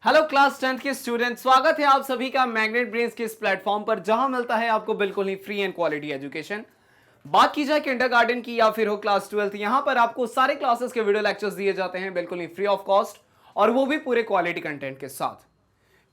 Hello class 10th के student, स्वागत है आप सभी का मैग्नेट ब्रेन्स के इस प्लेटफॉर्म पर जहां मिलता है आपको बिल्कुल ही फ्री एंड क्वालिटी एजुकेशन। बात की जाए किंडरगार्टन की या फिर हो क्लास 12th, यहां पर आपको सारे क्लासेस के वीडियो लेक्चर्स दिए जाते हैं बिल्कुल ही फ्री ऑफ कॉस्ट और वो भी पूरे क्वालिटी कंटेंट के साथ।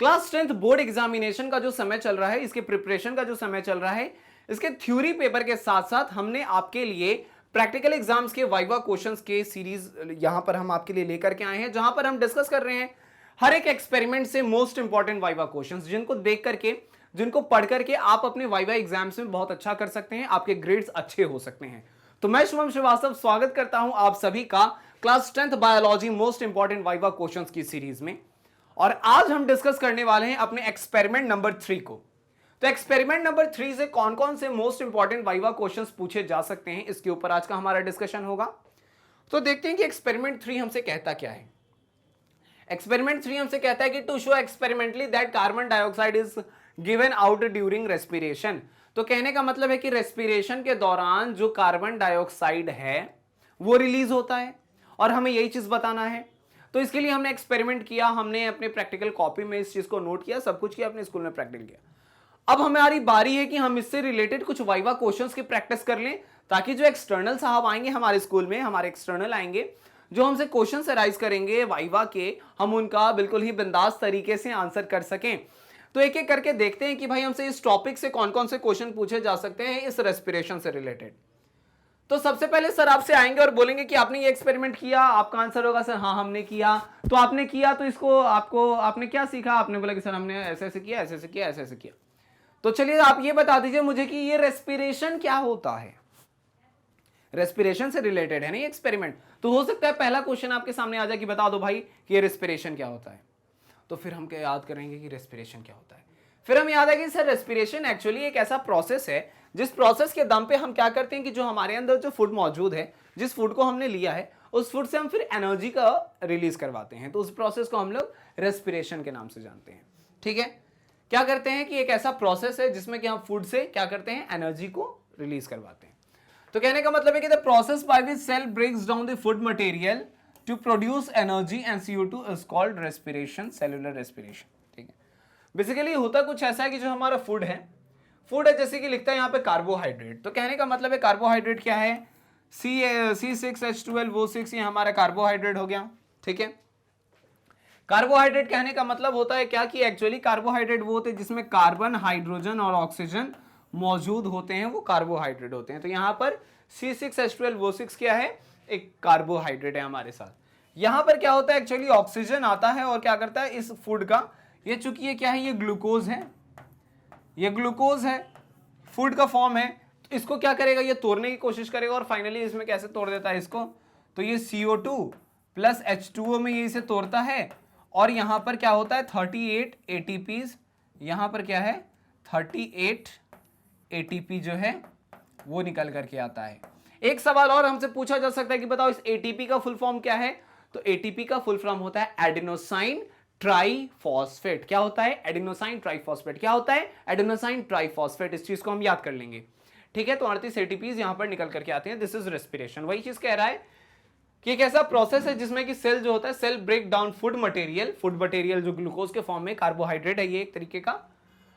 क्लास 10th बोर्ड एग्जामिनेशन का जो समय चल रहा है, इसके प्रिपरेशन का जो समय चल रहा है, इसके थ्योरी पेपर के साथ साथ हमने आपके लिए प्रैक्टिकल एग्जाम्स के वाइवा क्वेश्चंस के सीरीज यहां पर हम आपके लिए लेकर के आए हैं, जहां पर हम डिस्कस कर रहे हैं हर एक एक्सपेरिमेंट से मोस्ट इंपॉर्टेंट वाइवा क्वेश्चंस, जिनको देख करके, जिनको पढ़ करके आप अपने वाइवा एग्जाम्स में बहुत अच्छा कर सकते हैं, आपके ग्रेड्स अच्छे हो सकते हैं। तो मैं शुभम श्रीवास्तव स्वागत करता हूं आप सभी का class 10th biology most important viva questions की सीरीज में। और आज हम डिस्कस करने वाले हैं अपने एक्सपेरिमेंट नंबर 3 को। तो एक्सपेरिमेंट नंबर 3 से कौन कौन से मोस्ट इंपॉर्टेंट वाइवा क्वेश्चंस पूछे जा सकते हैं, इसके ऊपर आज का हमारा डिस्कशन होगा। तो देखते हैं कि एक्सपेरिमेंट 3 हमसे कहता क्या है। एक्सपेरिमेंट 3 हमसे कहता है कि to show experimentally that carbon dioxide is given out during respiration. तो कहने का मतलब है कि रेस्पिरेशन के दौरान जो कार्बन डाइऑक्साइड है वो रिलीज होता है और हमें यही चीज बताना है। तो इसके लिए हमने एक्सपेरिमेंट किया, हमने अपने प्रैक्टिकल कॉपी में इस चीज को नोट किया, सब कुछ किया, अपने स्कूल में प्रैक्टिकल किया। अब हमारी बारी है कि हम इससे रिलेटेड कुछ वाइवा क्वेश्चंस की प्रैक्टिस कर लें, ताकि जो एक्सटर्नल साहब आएंगे हमारे स्कूल में, हमारे एक्सटर्नल आएंगे जो हमसे क्वेश्चंस अराइज करेंगे वाइवा के, हम उनका बिल्कुल ही बिंदास तरीके से आंसर कर सकें। तो एक एक करके देखते हैं कि भाई हमसे इस टॉपिक से कौन कौन से क्वेश्चन पूछे जा सकते हैं इस रेस्पिरेशन से रिलेटेड। तो सबसे पहले सर आपसे आएंगे और बोलेंगे कि आपने ये एक्सपेरिमेंट किया, आपका आंसर होगा सर हाँ हमने किया। तो आपने किया तो इसको आपने क्या सीखा? आपने बोला कि सर हमने ऐसे ऐसे किया, ऐसे ऐसे किया, ऐसे ऐसे किया। तो चलिए आप ये बता दीजिए मुझे कि ये रेस्पिरेशन क्या होता है। रेस्पिरेशन से रिलेटेड है ना ये एक्सपेरिमेंट। तो हो सकता है पहला क्वेश्चन आपके सामने आ जाए कि बता दो भाई कि ये रेस्पिरेशन क्या होता है। तो फिर हम क्या याद करेंगे कि रेस्पिरेशन क्या होता है। फिर हम याद है कि सर रेस्पिरेशन एक्चुअली एक ऐसा प्रोसेस है जिस प्रोसेस के दम पे हम क्या करते हैं कि जो हमारे अंदर जो फूड मौजूद है, जिस फूड को हमने लिया है, उस फूड से हम फिर एनर्जी का रिलीज करवाते हैं। तो उस प्रोसेस को हम लोग रेस्पिरेशन के नाम से जानते हैं। ठीक है, क्या करते हैं कि एक ऐसा प्रोसेस है जिसमें कि हम फूड से क्या करते हैं, एनर्जी को रिलीज करवाते हैं। तो कहने का मतलब है कि the process by which cell breaks down the food material to produce energy and CO2 is called respiration, cellular respiration. ठीक है, बेसिकली होता कुछ ऐसा है कि जो हमारा फूड है जैसे कि लिखता है यहाँ पे कार्बोहाइड्रेट। तो कहने का मतलब है कार्बोहाइड्रेट क्या है, C6H12O6, ये हमारा कार्बोहाइड्रेट हो गया। ठीक है, कार्बोहाइड्रेट कहने का मतलब होता है क्या कि एक्चुअली कार्बोहाइड्रेट वो होते हैं जिसमें कार्बन, हाइड्रोजन और ऑक्सीजन मौजूद होते हैं, वो कार्बोहाइड्रेट होते हैं। तो यहां पर C6H12O6 क्या है, एक कार्बोहाइड्रेट है हमारे साथ। यहां पर क्या होता है एक्चुअली ऑक्सीजन आता है और क्या करता है इस फूड का, ये चूंकि ये क्या है, ये ग्लूकोज है, ये ग्लूकोज है, फूड का फॉर्म है। तो इसको क्या करेगा, ये तोड़ने की कोशिश करेगा और फाइनली इसमें कैसे तोड़ देता है इसको, तो ये CO2 प्लस H2O में ये इसे तोड़ता है और यहां पर क्या होता है 38 ATPs, यहां पर क्या है 38 ATP जो है वो निकल करके आता है। एक सवाल और हमसे पूछा जा सकता है कि बताओ इस ATP का फुल फॉर्म क्या है। तो ATP का फुल फॉर्म होता है एडेनोसाइन ट्राइफॉस्फेट। क्या होता है, एडेनोसाइन ट्राइफॉस्फेट। क्या होता है, एडेनोसाइन ट्राइफॉस्फेट। इस चीज को हम याद कर लेंगे। ठीक है, तो 38 ATPs यहां पर निकल करके आते हैं। This is respiration. वही चीज कह रहा है कि एक ऐसा प्रोसेस है जिसमें कि सेल जो होता है, cell break down food material जो ग्लूकोज के फॉर्म में, कार्बोहाइड्रेट है ये एक तरीके का,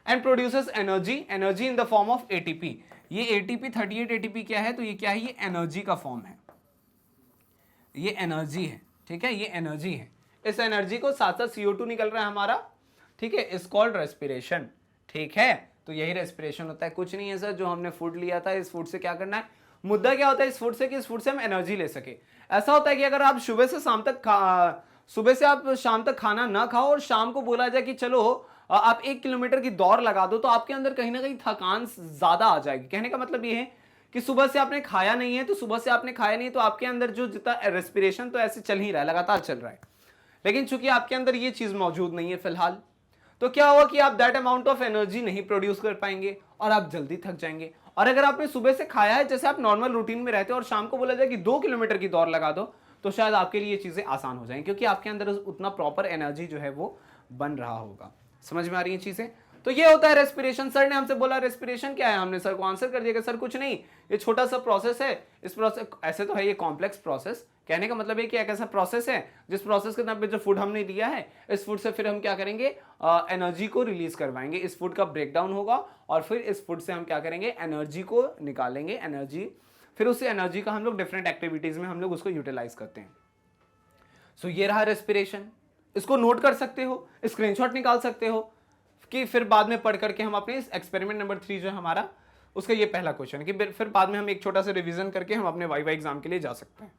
and produces energy in the form of ATP। ये ATP 38 ATP क्या है, तो ये क्या है, ये एनर्जी का फॉर्म है, ये एनर्जी है। ठीक है, ये एनर्जी है। इस एनर्जी को साथ साथ CO2 निकल रहा है हमारा। ठीक है, इज कॉल्ड रेस्पिरेशन। ठीक है, तो यही रेस्पिरेशन होता है। कुछ नहीं है सर, जो हमने फूड लिया था, इस फूड से क्या करना है, मुद्दा क्या होता है इस फूड से कि इस फूड से हम एनर्जी ले सके। ऐसा होता है कि अगर आप सुबह से आप शाम तक खाना ना खाओ और शाम को बोला जाए कि चलो आप 1 किलोमीटर की दौड़ लगा दो, तो आपके अंदर कहीं ना कहीं थकान ज्यादा आ जाएगी। कहने का मतलब ये है कि सुबह से आपने खाया नहीं है, तो आपके अंदर जो जितना रेस्पिरेशन तो ऐसे चल ही रहा है, लगातार चल रहा है। लेकिन चूंकि आपके अंदर ये चीज मौजूद नहीं है फिलहाल, तो क्या होगा कि आप दैट अमाउंट ऑफ एनर्जी नहीं प्रोड्यूस कर पाएंगे और आप जल्दी थक जाएंगे। और अगर आपने सुबह से खाया है, जैसे आप नॉर्मल रूटीन में रहते हो, और शाम को बोला जाए कि 2 किलोमीटर की दौड़ लगा दो, तो शायद आपके लिए ये चीजें आसान हो जाएंगी, क्योंकि आपके अंदर उतना प्रॉपर एनर्जी जो है वो बन रहा होगा। समझ में आ रही है चीजें। तो ये होता है रेस्पिरेशन। सर ने हमसे बोला रेस्पिरेशन क्या है, हमने सर को आंसर कर दिया कि सर कुछ नहीं, ये छोटा सा प्रोसेस है। इस प्रोसेस ऐसे तो है ये कॉम्प्लेक्स प्रोसेस, कहने का मतलब है कि एक ऐसा प्रोसेस है जिस प्रोसेस के नाम पे जो फूड हमने दिया है, इस फूड से फिर हम क्या करेंगे, एनर्जी को रिलीज करवाएंगे। इस फूड का ब्रेकडाउन होगा और फिर इस फूड से हम क्या करेंगे, एनर्जी को निकालेंगे, एनर्जी, फिर उस एनर्जी का हम लोग डिफरेंट एक्टिविटीज में हम लोग उसको यूटिलाइज करते हैं। सो ये रहा रेस्पिरेशन। इसको नोट कर सकते हो, स्क्रीनशॉट निकाल सकते हो कि फिर बाद में पढ़ करके हम अपने एक्सपेरिमेंट नंबर 3 जो है हमारा, उसका ये पहला क्वेश्चन है कि फिर बाद में हम एक छोटा सा रिवीजन करके हम अपने वाइवा एग्जाम के लिए जा सकते हैं।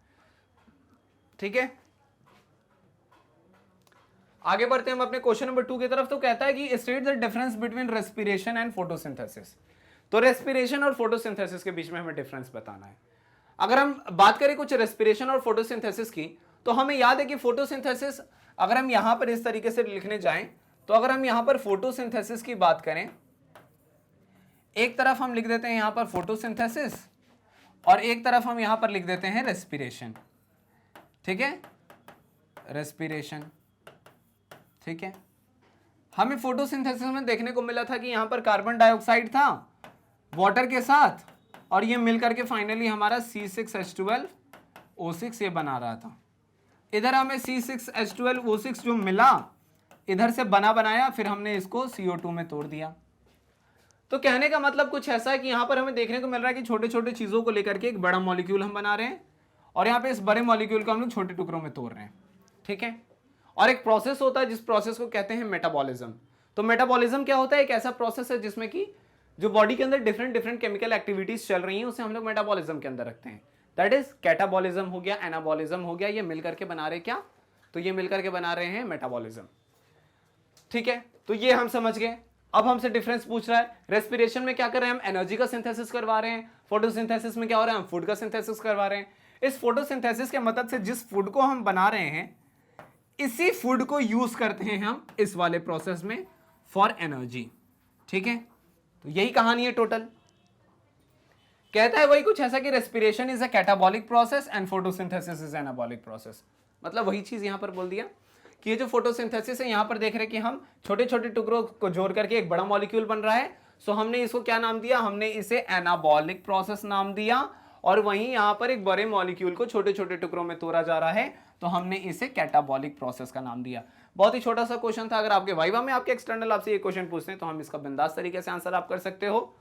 ठीक है, आगे बढ़ते हैं हम अपने क्वेश्चन नंबर 2 की तरफ। तो कहता है कि state the difference between respiration and photosynthesis. तो रेस्पिरेशन और फोटोसिंथेसिस के बीच में हमें डिफरेंस बताना है। अगर हम बात करें कुछ रेस्पिरेशन और फोटोसिंथेसिस की, तो हमें याद है कि फोटोसिंथेसिस, अगर हम यहां पर इस तरीके से लिखने जाएं, तो अगर हम यहां पर फोटोसिंथेसिस की बात करें, एक तरफ हम लिख देते हैं यहां पर फोटोसिंथेसिस और एक तरफ हम यहां पर लिख देते हैं रेस्पिरेशन। ठीक है, रेस्पिरेशन। ठीक है, हमें फोटोसिंथेसिस में देखने को मिला था कि यहां पर कार्बन डाइऑक्साइड था वाटर के साथ और ये मिलकर के फाइनली हमारा C6H12O6 ये बना रहा था। इधर हमें C6H12O6 जो मिला, इधर से बना बनाया, फिर हमने इसको CO2 में तोड़ दिया। तो कहने का मतलब कुछ ऐसा है कि यहां पर हमें देखने को मिल रहा है कि छोटे छोटे चीजों को लेकर के एक बड़ा मॉलिक्यूल हम बना रहे हैं और यहाँ पे इस बड़े मॉलिक्यूल को हम लोग छोटे टुकड़ों में तोड़ रहे हैं। ठीक है, और एक प्रोसेस होता है जिस प्रोसेस को कहते हैं मेटाबॉलिज्म। तो मेटाबॉलिज्म क्या होता है, एक ऐसा प्रोसेस है जिसमें कि जो बॉडी के अंदर डिफरेंट डिफरेंट केमिकल एक्टिविटीज चल रही हैं, उसे हम लोग मेटाबॉलिज्म के अंदर रखते हैं। दैट इज कैटाबॉलिज्म हो गया, एनाबॉलिज्म हो गया, ये मिलकर के बना रहे क्या, तो ये मिलकर के बना रहे हैं मेटाबॉलिज्म। ठीक है, तो ये हम समझ गए। अब हमसे डिफरेंस पूछ रहा है, रेस्पिरेशन में क्या कर रहे हैं, हम एनर्जी का सिंथेसिस करवा रहे हैं, फोटोसिंथेसिस में क्या हो रहा है, हम फूड का सिंथेसिस करवा रहे हैं। इस फोटोसिंथेसिस के मदद से जिस फूड को हम बना रहे हैं, इसी फूड को यूज करते हैं हम इस वाले प्रोसेस में फॉर एनर्जी। ठीक है, तो यही कहानी है टोटल। कहता है वही कुछ ऐसा कि respiration is a catabolic process and photosynthesis is anabolic process. मतलब वही चीज यहां पर बोल दिया कि ये जो फोटोसिंथेसिस है, यहां पर देख रहे कि हम छोटे छोटे टुकड़ों को जोड़ करके एक बड़ा मॉलिक्यूल बन रहा है। सो हमने इसको क्या नाम दिया, हमने इसे एनाबॉलिक प्रोसेस नाम दिया। और वहीं यहां पर एक बड़े मॉलिक्यूल को छोटे छोटे टुकड़ों में तोड़ा जा रहा है, तो हमने इसे कैटाबॉलिक प्रोसेस का नाम दिया। बहुत ही छोटा सा क्वेश्चन था। अगर आपके वाइवा में आपके एक्सटर्नल आपसे ये क्वेश्चन पूछते हैं तो हम इसका बिंदास तरीके से आंसर आप कर सकते हो।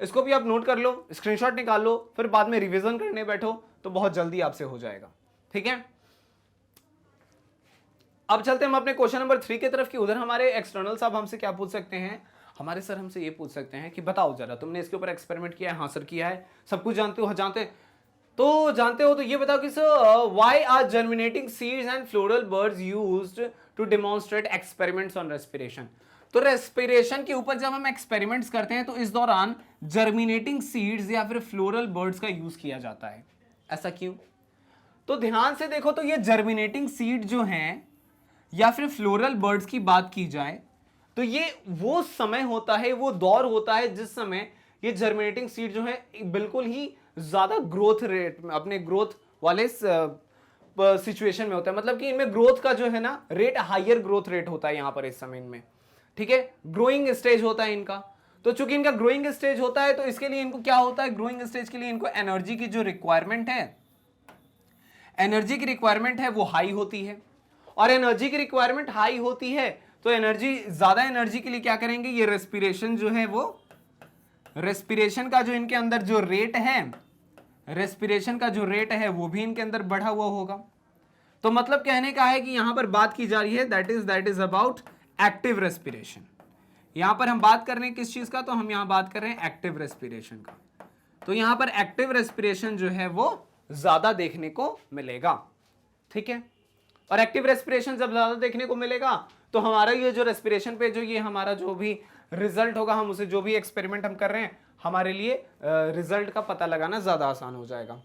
इसको भी आप नोट कर लो, स्क्रीनशॉट निकाल लो, फिर बाद में रिवीजन करने बैठो तो बहुत जल्दी आपसे हो जाएगा। ठीक है, अब चलते हैं हम अपने क्वेश्चन नंबर 3 की तरफ। कि उधर हमारे एक्सटर्नल साहब हमसे क्या पूछ सकते हैं, हमारे सर हमसे ये पूछ सकते हैं कि बताओ जरा, तुमने इसके ऊपर एक्सपेरिमेंट किया है, हाँ सर किया है, सब कुछ जानते हो, जानते हो तो ये बताओ कि sir why are germinating seeds and floral buds used to demonstrate experiments on respiration. तो रेस्पिरेशन के ऊपर जब हम एक्सपेरिमेंट्स करते हैं तो इस दौरान जर्मिनेटिंग सीड्स या फिर फ्लोरल बर्ड्स का यूज किया जाता है। ऐसा क्यों? तो ध्यान से देखो तो ये जर्मिनेटिंग सीड जो हैं या फिर फ्लोरल बर्ड्स की बात की जाए तो ये वो समय होता है, वो दौर होता है जिस समय ये जर्मिनेटिंग सीड जो है बिल्कुल ही ज्यादा ग्रोथ रेट में, अपने ग्रोथ वाले सिचुएशन में होता है। मतलब कि इनमें ग्रोथ का जो है ना रेट, हायर ग्रोथ रेट होता है यहां पर इस समय इनमें। ठीक है, ग्रोइंग स्टेज होता है इनका। तो चूंकि इनका ग्रोइंग स्टेज होता है तो इसके लिए इनको क्या होता है, ग्रोइंग स्टेज के लिए इनको एनर्जी की जो रिक्वायरमेंट है, एनर्जी की रिक्वायरमेंट है वो हाई होती है। और एनर्जी की रिक्वायरमेंट हाई होती है तो एनर्जी, ज्यादा एनर्जी के लिए क्या करेंगे, ये रेस्पिरेशन जो है वो, रेस्पिरेशन का जो इनके अंदर जो रेट है, रेस्पिरेशन का जो रेट है वो भी इनके अंदर बढ़ा हुआ होगा। तो मतलब कहने का है कि यहां पर बात की जा रही है that is about active respiration. यहां पर हम बात कर रहे हैं किस चीज का, तो हम यहां बात कर रहे हैं एक्टिव रेस्पिरेशन का। तो यहां पर एक्टिव रेस्पिरेशन जो है वो ज्यादा देखने को मिलेगा। ठीक है, और एक्टिव रेस्पिरेशन जब ज्यादा देखने को मिलेगा तो हमारा ये जो रेस्पिरेशन पे जो ये हमारा जो भी रिजल्ट होगा, हम उसे जो भी एक्सपेरिमेंट हम कर रहे हैं, हमारे लिए रिजल्ट का पता लगाना ज्यादा आसान हो जाएगा।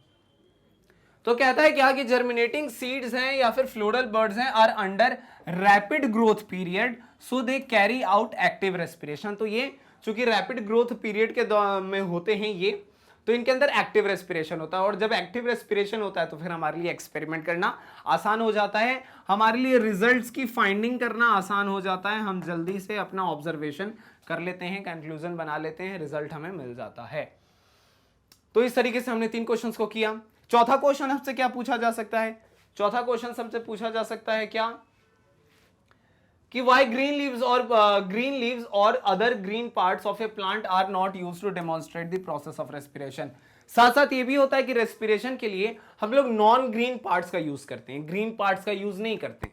तो कहता है क्या कि जर्मिनेटिंग सीड्स हैं या फिर फ्लोरल बर्ड्स हैं are under rapid growth period, so they carry out active respiration. तो ये चूंकि रैपिड ग्रोथ पीरियड के में होते हैं ये, तो इनके अंदर एक्टिव रेस्पिरेशन होता है। और जब एक्टिव रेस्पिरेशन होता है तो फिर हमारे लिए एक्सपेरिमेंट करना आसान हो जाता है, हमारे लिए रिजल्ट्स की फाइंडिंग करना आसान हो जाता है। हम जल्दी से अपना ऑब्जर्वेशन कर लेते हैं, कंक्लूजन बना लेते हैं, रिजल्ट हमें मिल जाता है। तो इस तरीके से हमने 3 क्वेश्चंस को किया। चौथा क्वेश्चन हमसे क्या पूछा जा सकता है, चौथा क्वेश्चन हमसे पूछा जा सकता है क्या कि why green leaves or other green parts of a plant are not used to demonstrate the process of respiration। साथ साथ ये भी होता है कि रेस्पिरेशन के लिए हम लोग नॉन ग्रीन पार्ट्स का यूज करते हैं, ग्रीन पार्ट्स का यूज नहीं करते।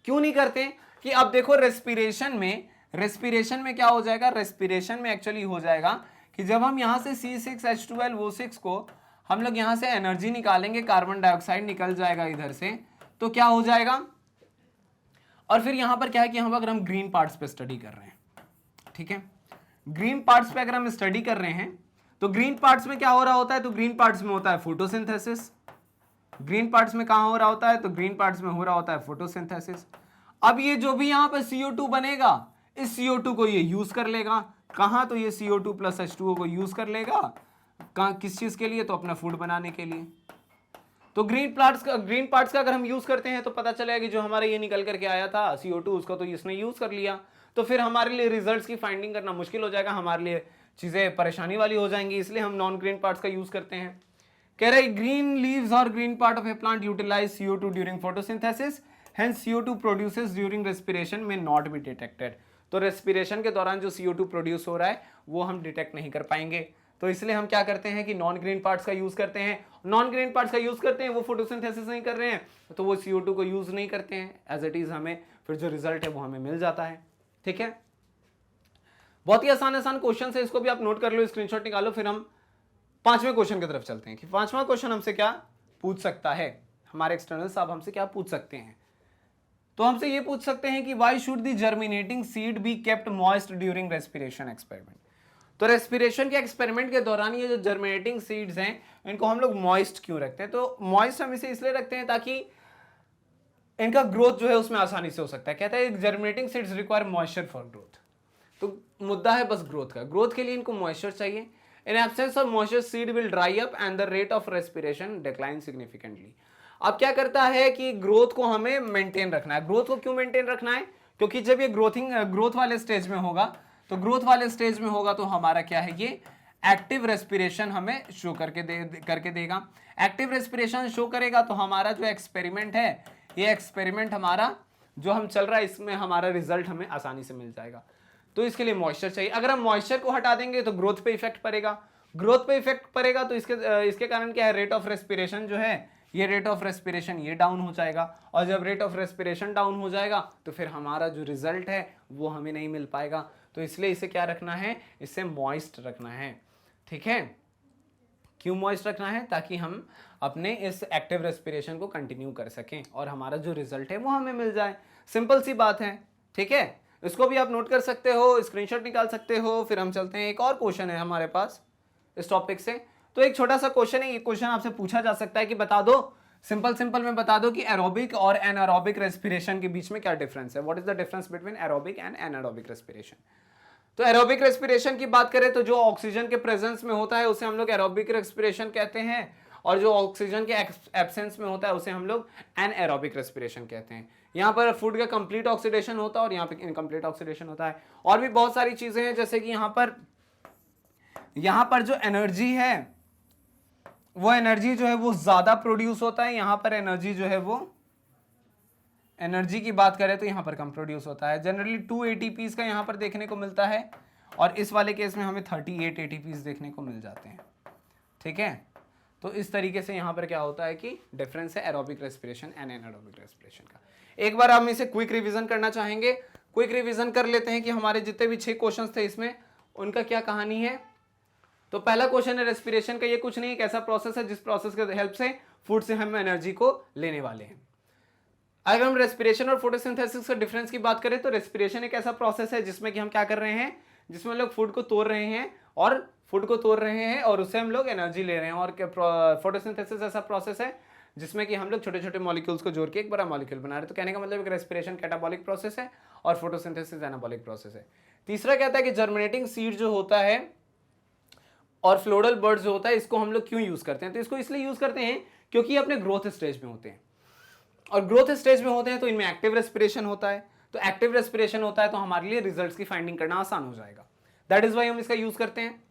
क्यों नहीं करते कि अब देखो रेस्पिरेशन में क्या हो जाएगा, रेस्पिरेशन में एक्चुअली हो जाएगा कि जब हम यहां से C6H12O6 को हम लोग यहां से एनर्जी निकालेंगे, कार्बन डाइऑक्साइड निकल जाएगा इधर से, तो क्या हो जाएगा, और फिर यहां पर क्या है कि अगर हम ग्रीन पार्ट्स पे स्टडी कर रहे हैं, ठीक है, ग्रीन पार्ट्स पे अगर हम स्टडी कर रहे हैं तो ग्रीन पार्ट्स में क्या हो रहा होता है, तो ग्रीन पार्ट्स में होता है फोटोसिंथेसिस। ग्रीन पार्ट्स में कहां हो रहा होता है, तो ग्रीन पार्ट्स में हो रहा होता है फोटोसिंथेसिस। अब ये जो भी यहां पर CO2 बनेगा, इस CO2 को ये यूज कर लेगा कहां, तो ये CO2 प्लस H2O को यूज कर लेगा कहां, किस चीज के लिए, तो अपना फूड बनाने के लिए। तो ग्रीन पार्ट्स का अगर हम यूज करते हैं तो पता चलेगा कि जो हमारा ये निकल करके आया था CO2, उसका तो इसने यूज कर लिया, तो फिर हमारे लिए रिजल्ट्स की फाइंडिंग करना मुश्किल हो जाएगा, हमारे लिए चीजें परेशानी वाली हो जाएंगी, इसलिए हम नॉन ग्रीन पार्ट्स का यूज करते हैं। कह रहे ग्रीन लीव्स और green part of a plant utilize CO2 during photosynthesis, hence CO2 produces during respiration may not be detected. तो रेस्पिरेशन के दौरान जो CO2 प्रोड्यूस हो रहा है वो हम डिटेक्ट नहीं कर पाएंगे, तो इसलिए हम क्या करते हैं कि नॉन ग्रीन पार्ट्स का यूज करते हैं। नॉन ग्रीन पार्ट्स का यूज करते हैं, वो फोटोसिंथेसिस नहीं कर रहे हैं तो वो CO2 को यूज नहीं करते हैं, एज इट इज हमें फिर जो रिजल्ट है वो हमें मिल जाता है। ठीक है, बहुत ही आसान क्वेश्चन है, इसको भी आप नोट कर लो, स्क्रीनशॉट निकालो। फिर हम पांचवें क्वेश्चन की तरफ चलते हैं कि पांचवा क्वेश्चन हमसे क्या पूछ सकता है, हमारे एक्सटर्नल साहब हमसे क्या पूछ सकते हैं। तो हमसे ये पूछ सकते हैं कि why should the germinating seed be kept moist during respiration experiment. तो रेस्पिरेशन के एक्सपेरिमेंट के दौरान ये जो जर्मिनेटिंग सीड्स हैं इनको हम लोग मॉइस्ट क्यों रखते हैं, तो मॉइस्ट हम इसे इसलिए रखते हैं ताकि इनका ग्रोथ जो है उसमें आसानी से हो सकता है। कहता है germinating seeds require moisture for growth, तो मुद्दा है बस ग्रोथ का, ग्रोथ के लिए इनको मॉइस्चर चाहिए। In absence of moisture seed will dry up and the rate of respiration decline significantly. अब क्या करता है कि ग्रोथ को हमें मेंटेन रखना है। ग्रोथ को क्यों मेंटेन रखना है, क्योंकि जब ये ग्रोथ वाले स्टेज में होगा, तो ग्रोथ वाले स्टेज में होगा तो हमारा क्या है, ये एक्टिव रेस्पिरेशन हमें शो करके देगा। एक्टिव रेस्पिरेशन शो करेगा तो हमारा जो एक्सपेरिमेंट है, ये एक्सपेरिमेंट हमारा जो हम चल रहा है इसमें हमारा रिजल्ट हमें आसानी से मिल जाएगा। तो इसके लिए मॉइस्चर चाहिए। अगर हम मॉइस्चर को हटा देंगे तो ग्रोथ पे इफेक्ट पड़ेगा, ग्रोथ पे इफेक्ट पड़ेगा तो इसके कारण क्या है, रेट ऑफ रेस्पिरेशन जो है, ये रेट ऑफ रेस्पिरेशन ये डाउन हो जाएगा, और जब रेट ऑफ रेस्पिरेशन डाउन हो जाएगा तो फिर हमारा जो रिजल्ट है वो हमें नहीं मिल पाएगा। तो इसलिए इसे क्या रखना है, इसे मॉइस्ट रखना है। ठीक है, क्यों मॉइस्ट रखना है, ताकि हम अपने इस एक्टिव रेस्पिरेशन को कंटिन्यू कर सकें और हमारा जो रिजल्ट है वो हमें मिल जाए। सिंपल सी बात है। ठीक है, इसको भी आप नोट कर सकते हो, स्क्रीनशॉट निकाल सकते हो। फिर हम चलते हैं, एक और क्वेश्चन है हमारे पास इस टॉपिक से। तो एक छोटा सा क्वेश्चन है, ये क्वेश्चन आपसे पूछा जा सकता है कि बता दो, सिंपल में बता दो कि एरोबिक और एनारोबिक रेस्पिरेशन के बीच में क्या डिफरेंस है। What is the difference between aerobic and anaerobic respiration. तो एरोबिक रेस्पिरेशन की बात करें तो जो ऑक्सीजन के प्रेजेंस में होता है उसे हम लोग एरोबिक रेस्पिरेशन कहते हैं, और जो ऑक्सीजन के एब्सेंस में होता है उसे हम लोग एनएरोबिक रेस्पिरेशन कहते हैं। यहाँ पर फूड का कंप्लीट ऑक्सीडेशन होता है और यहाँ पे इनकम्प्लीट ऑक्सीडेशन होता है। और भी बहुत सारी चीजें हैं, जैसे कि यहाँ पर जो एनर्जी है वो एनर्जी जो है वो ज्यादा प्रोड्यूस होता है, यहाँ पर एनर्जी जो है वो एनर्जी की बात करें तो यहाँ पर कम प्रोड्यूस होता है। जनरली 2 ATPs का यहाँ पर देखने को मिलता है, और इस वाले केस में हमें 38 ATPs देखने को मिल जाते हैं। ठीक है, तो इस तरीके से यहाँ पर क्या होता है कि डिफरेंस है aerobic respiration and anaerobic respiration का। एक बार हम इसे क्विक रिवीजन करना चाहेंगे, क्विक रिवीजन कर लेते हैं कि हमारे जितने भी 6 क्वेश्चन थे इसमें उनका क्या कहानी है। तो पहला क्वेश्चन है रेस्पिरेशन का, ये कुछ नहीं, एक ऐसा प्रोसेस है जिस प्रोसेस के हेल्प से फूड से हम एनर्जी को लेने वाले हैं। अगर हम रेस्पिरेशन और फोटोसिंथेसिस के डिफरेंस की बात करें तो रेस्पिरेशन एक ऐसा प्रोसेस है जिसमें कि हम क्या कर रहे हैं, जिसमें लोग फूड को तोड़ रहे हैं और उससे हम लोग एनर्जी ले रहे हैं। और फोटोसिंथेसिस ऐसा प्रोसेस है जिसमें कि हम लोग छोटे छोटे मॉलिक्यूल्स को जोड़ के एक बड़ा मॉलिक्यूल बना रहे हैं। तो कहने का मतलब एक रेस्पिरेशन कैटाबॉलिक प्रोसेस है और फोटोसिंथेसिस एनाबॉलिक प्रोसेस है। तीसरा कहता है कि जर्मिनेटिंग सीड जो होता है और फ्लोरल बर्ड जो होता है, इसको हम लोग क्यों यूज करते हैं, तो इसको इसलिए यूज करते हैं क्योंकि ये अपने ग्रोथ स्टेज में होते हैं, और ग्रोथ स्टेज में होते हैं तो इनमें एक्टिव रेस्पिरेशन होता है। तो एक्टिव रेस्पिरेशन होता है तो हमारे लिए रिजल्ट्स की फाइंडिंग करना आसान हो जाएगा। दैट इज वाई हम इसका यूज करते हैं।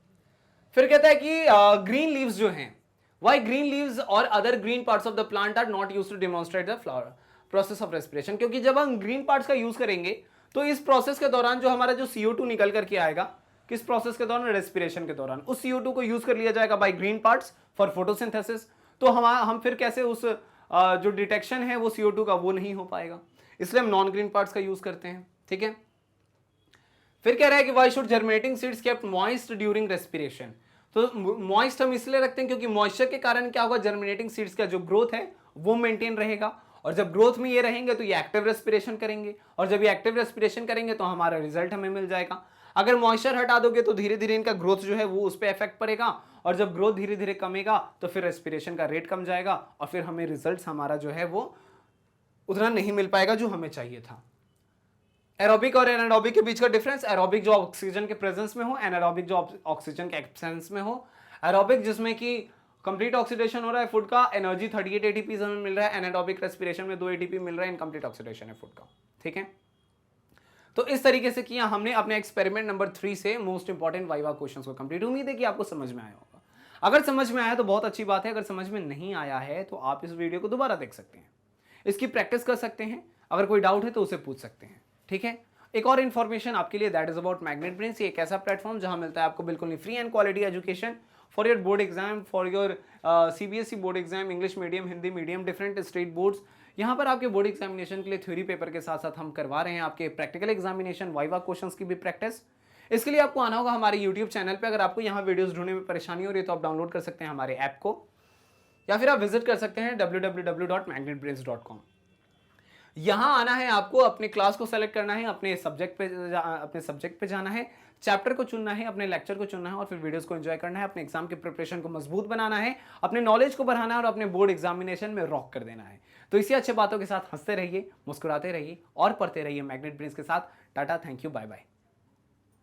फिर कहता है कि ग्रीन लीव्स जो हैं Why green leaves or other green parts of the plant are not used to demonstrate the flower process of respiration? क्योंकि जब हम ग्रीन पार्ट्स का यूज करेंगे तो इस प्रोसेस के दौरान जो हमारा जो CO2 निकल करके आएगा, किस प्रोसेस के दौरान? रेस्पिरेशन के दौरान। उस CO2 को यूज कर लिया जाएगा by green parts for photosynthesis. तो हम फिर कैसे उस जो डिटेक्शन है वो CO2 का वो नहीं हो पाएगा, इसलिए हम नॉन ग्रीन पार्ट्स का यूज करते हैं। ठीक है, फिर कह रहा है कि why should germinating seeds kept moist during respiration? तो मॉइस्ट हम इसलिए रखते हैं क्योंकि मॉइस्चर के कारण क्या होगा, जर्मिनेटिंग सीड्स का जो ग्रोथ है वो मेंटेन रहेगा, और जब ग्रोथ में ये रहेंगे तो ये एक्टिव रेस्पिरेशन करेंगे, और जब ये एक्टिव रेस्पिरेशन करेंगे तो हमारा रिजल्ट हमें मिल जाएगा। अगर मॉइस्चर हटा दोगे तो धीरे धीरे इनका ग्रोथ जो है वो उस पर इफेक्ट पड़ेगा, और जब ग्रोथ धीरे धीरे कमेगा तो फिर रेस्पिरेशन का रेट कम जाएगा, और फिर हमें रिजल्ट हमारा जो है वो उतना नहीं मिल पाएगा जो हमें चाहिए था। एरोबिक और एनारोबिक के बीच का डिफरेंस, एरोबिक जो ऑक्सीजन के प्रेजेंस में हो, एनारोबिक जो ऑक्सीजन के एब्सेंस में हो। एरोबिक जिसमें कि कंप्लीट ऑक्सीडेशन हो रहा है फूड का, एनर्जी 38 ATP हमें मिल रहा है, एनारोबिक रेस्पिरेशन में 2 ATP मिल रहा है, इनकम्प्लीट ऑक्सीडेशन है फूड का। ठीक है, तो इस तरीके से किया हमने अपने एक्सपेरिमेंट नंबर 3 से मोस्ट इंपॉर्टेंट वाइवा क्वेश्चंस को कंप्लीट। उम्मीद है कि आपको समझ में आया होगा। अगर समझ में आया तो बहुत अच्छी बात है, अगर समझ में नहीं आया है तो आप इस वीडियो को दोबारा देख सकते हैं, इसकी प्रैक्टिस कर सकते हैं, अगर कोई डाउट है तो उसे पूछ सकते हैं। ठीक है, एक और इन्फॉर्मेशन आपके लिए, that is about magnet brains. ये एक ऐसा प्लेटफॉर्म जहां मिलता है आपको बिल्कुल free and quality education for your board exam, for your CBSE board exam, English medium, Hindi medium, different state boards. यहाँ पर आपके बोर्ड एग्जामिनेशन के लिए थ्योरी पेपर के साथ साथ हम करवा रहे हैं आपके प्रैक्टिकल एग्जामिनेशन, वाइवा क्वेश्चंस की भी प्रैक्टिस। इसके लिए आपको आना होगा हमारे यूट्यूब चैनल पे। अगर आपको यहाँ वीडियोस ढूंढने में परेशानी हो रही है तो आप डाउनलोड कर सकते हैं हमारे ऐप को, या फिर आप विजिट कर सकते हैं www.magnetbrains.com। यहाँ आना है आपको, अपने क्लास को सेलेक्ट करना है, अपने सब्जेक्ट पे जाना है, चैप्टर को चुनना है, अपने लेक्चर को चुनना है, और फिर वीडियोस को एंजॉय करना है, अपने एग्जाम के प्रिपरेशन को मजबूत बनाना है, अपने नॉलेज को बढ़ाना है, और अपने बोर्ड एग्जामिनेशन में रॉक कर देना है। तो इसी अच्छे बातों के साथ हंसते रहिए, मुस्कुराते रहिए और पढ़ते रहिए मैग्नेट ब्रेन्स के साथ। Tata, thank you, bye bye.